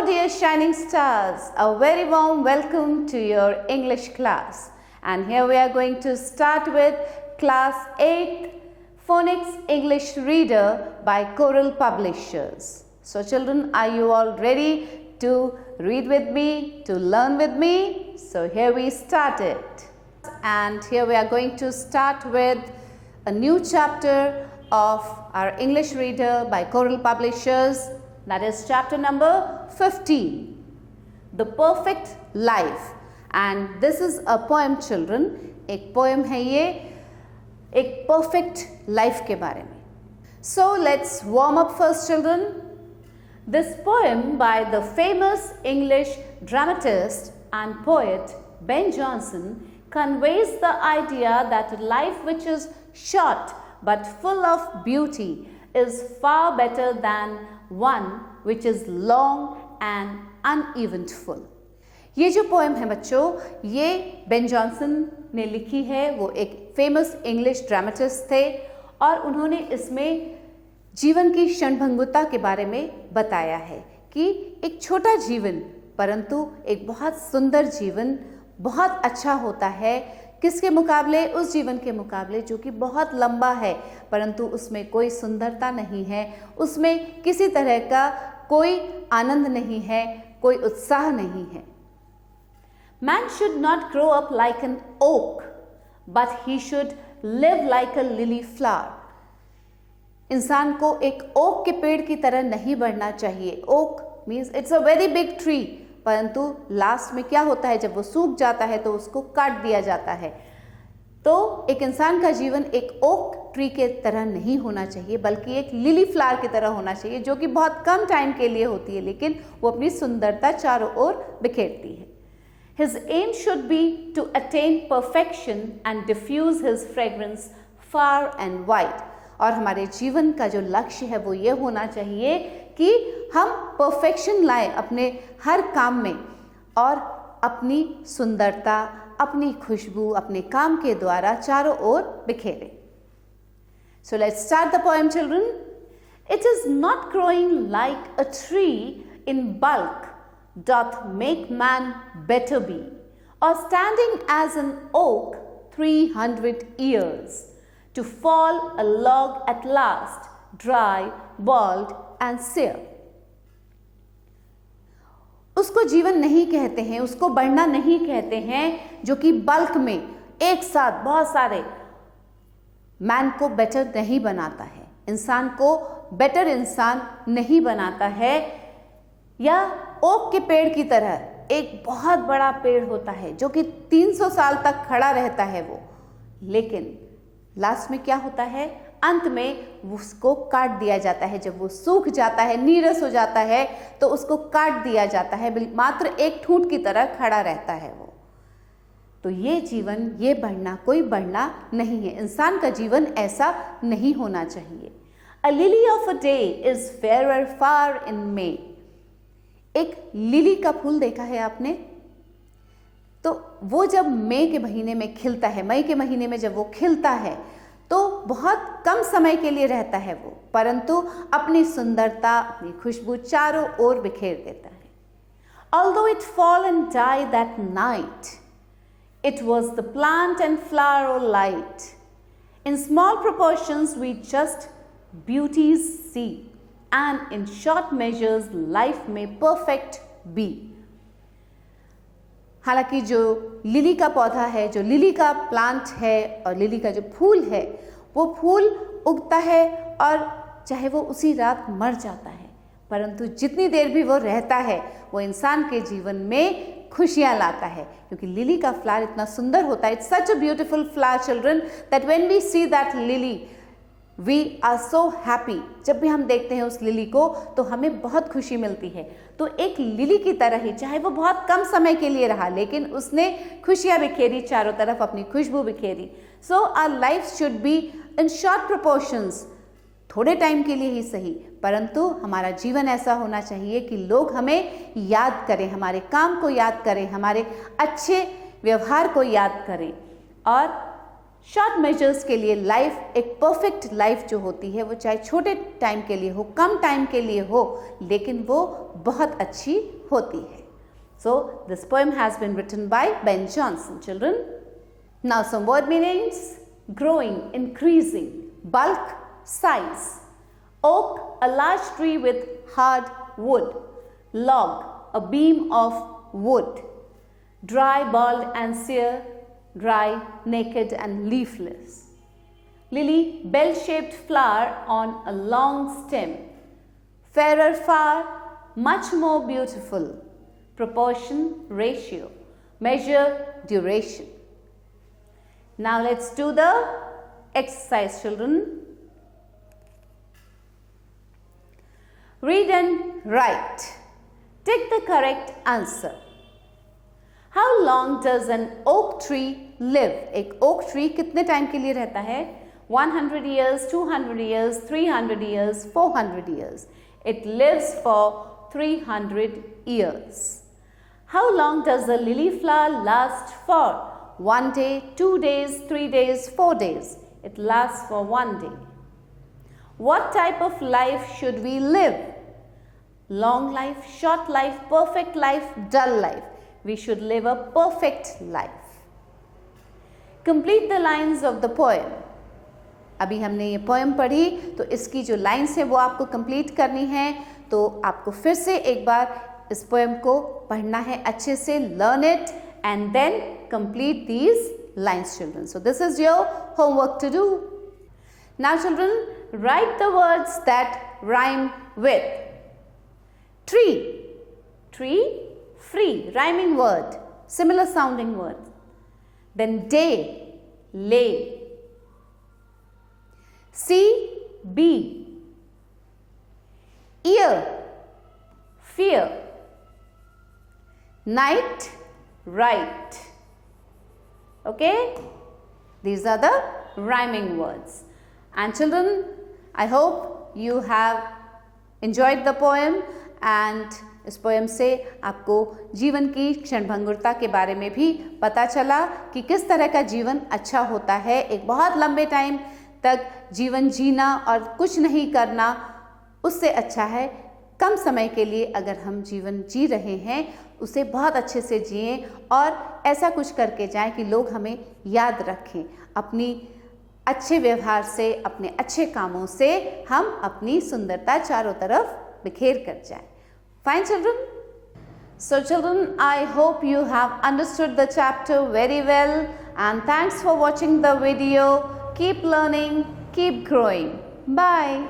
dear shining stars, a very warm welcome to your English class. And here we are going to start with class 8th Phonics English Reader by Coral Publishers. So children, are you all ready to read with me, to learn with me? So here we start it. And here we are going to start with a new chapter of our English Reader by Coral Publishers. That is chapter number 15, The Perfect Life. And this is a poem, children. एक poem है ये एक perfect life के बारे में. So let's warm up first, children. This poem by the famous English dramatist and poet Ben Jonson conveys the idea that a life which is short but full of beauty is far better than one which is long and uneventful. ये जो poem है बच्चों, ये Ben Jonson ने लिखी है. वो एक फेमस इंग्लिश ड्रामेटिस्ट थे और उन्होंने इसमें जीवन की क्षणभंगुरता के बारे में बताया है कि एक छोटा जीवन परंतु एक बहुत सुंदर जीवन बहुत अच्छा होता है. किसके मुकाबले? उस जीवन के मुकाबले जो कि बहुत लंबा है परंतु उसमें कोई सुंदरता नहीं है, उसमें किसी तरह का कोई आनंद नहीं है, कोई उत्साह नहीं है. Man should not grow up like an oak, but he should live like a lily flower. इंसान को एक ओक के पेड़ की तरह नहीं बढ़ना चाहिए. Okay means it's a very big tree, परंतु लास्ट में क्या होता है, जब वो सूख जाता है तो उसको काट दिया जाता है. तो एक इंसान का जीवन एक ओक ट्री के तरह नहीं होना चाहिए बल्कि एक लिली फ्लावर की तरह होना चाहिए जो कि बहुत कम टाइम के लिए होती है लेकिन वो अपनी सुंदरता चारों ओर बिखेरती है. His aim should be to attain perfection and diffuse his fragrance far and wide. और हमारे जीवन का जो लक्ष्य है वो ये होना चाहिए कि हम परफेक्शन लाएं अपने हर काम में और अपनी सुंदरता, अपनी खुशबू अपने काम के द्वारा चारों ओर बिखेरें. So let's start the poem, children. It is not growing like a tree in bulk doth make man better be, or standing as an oak 300 years, to fall a log at last, dry, bald and sere. उसको जीवन नहीं कहते हैं, उसको बढ़ना नहीं कहते हैं जो कि बल्क में एक साथ बहुत सारे मैन को बेटर नहीं बनाता है, इंसान को बेटर इंसान नहीं बनाता है. या ओक के पेड़ की तरह एक बहुत बड़ा पेड़ होता है जो कि 300 साल तक खड़ा रहता है वो, लेकिन लास्ट में क्या होता है, अंत में उसको काट दिया जाता है. जब वो सूख जाता है, नीरस हो जाता है तो उसको काट दिया जाता है, मात्र एक ठूंठ की तरह खड़ा रहता है वो. तो ये जीवन, ये बढ़ना कोई बढ़ना नहीं है. इंसान का जीवन ऐसा नहीं होना चाहिए. A lily of a day is fairer far in May. एक लिली का फूल देखा है आपने? तो वो जब मई के महीने में खिलता है, मई के महीने में जब वो खिलता है तो बहुत कम समय के लिए रहता है वो, परंतु अपनी सुंदरता, अपनी खुशबू चारों ओर बिखेर देता है. Although it fall and die that night, it was the plant and flower light. In small proportions we just beauties see, and in short measures life may perfect be. हालांकि जो लिली का पौधा है, जो लिली का plant है और lily का जो फूल है, वो फूल उगता है और चाहे वो उसी रात मर जाता है, परंतु जितनी देर भी वो रहता है वो इंसान के जीवन में खुशियां लाता है क्योंकि लिली का फ्लावर इतना सुंदर होता है. It's such a beautiful flower, children, that when we see that lily we are so happy. जब भी हम देखते हैं उस लिली को तो हमें बहुत खुशी मिलती है. तो एक लिली की तरह ही, चाहे वो बहुत कम समय के लिए रहा लेकिन उसने खुशियां बिखेरी, चारों तरफ अपनी खुशबू बिखेरी. So our life should be in short proportions, थोड़े टाइम के लिए ही सही, परंतु हमारा जीवन ऐसा होना चाहिए कि लोग हमें याद करें, हमारे काम को याद करें, हमारे अच्छे व्यवहार को याद करें और शॉर्ट मेजर्स के लिए लाइफ, एक परफेक्ट लाइफ जो होती है वो चाहे छोटे टाइम के लिए हो, कम टाइम के लिए हो, लेकिन वो बहुत अच्छी होती है. So this poem has been written by Ben Jonson, children. Now some word meanings: growing, increasing, bulk, size. Oak, a large tree with hard wood. Log, a beam of wood. Dry, bald and sere. Dry, naked and leafless. Lily, bell-shaped flower on a long stem. Fairer far, much more beautiful. Proportion, ratio. Measure, duration. Now let's do the exercise, children. Read and write. Take the correct answer. How long does an oak tree live? एक oak tree कितने time के लिए रहता है? 100 years, 200 years, 300 years, 400 years. It lives for 300 years. How long does a lily flower last for? 1 day, 2 days, 3 days, 4 days. It lasts for 1 day. What type of life should we live? Long life, short life, perfect life, dull life. We should live a perfect life. Complete the lines of the poem. अभी हमने ये poem पढ़ी तो इसकी जो lines है वो आपको कंप्लीट करनी है. तो आपको फिर से एक बार इस पोएम को पढ़ना है अच्छे से. Learn it and then complete these lines, children. So this is your homework to do. Now children, write the words that rhyme with. Tree, tree, free, rhyming word, similar sounding word. Then day, lay. See, be. Ear, fear. Night, right. Okay? These are the rhyming words. And children, I hope you have enjoyed the poem, and इस poem से आपको जीवन की क्षणभंगुरता के बारे में भी पता चला कि किस तरह का जीवन अच्छा होता है. एक बहुत लंबे टाइम तक जीवन जीना और कुछ नहीं करना, उससे अच्छा है कम समय के लिए अगर हम जीवन जी रहे हैं उसे बहुत अच्छे से जिएं और ऐसा कुछ करके जाएं कि लोग हमें याद रखें. अपनी अच्छे व्यवहार से, अपने अच्छे कामों से हम अपनी सुंदरता चारों तरफ बिखेर कर जाएं. Fine, children? So children, I hope you have understood the chapter very well, and thanks for watching the video. Keep learning, keep growing. Bye.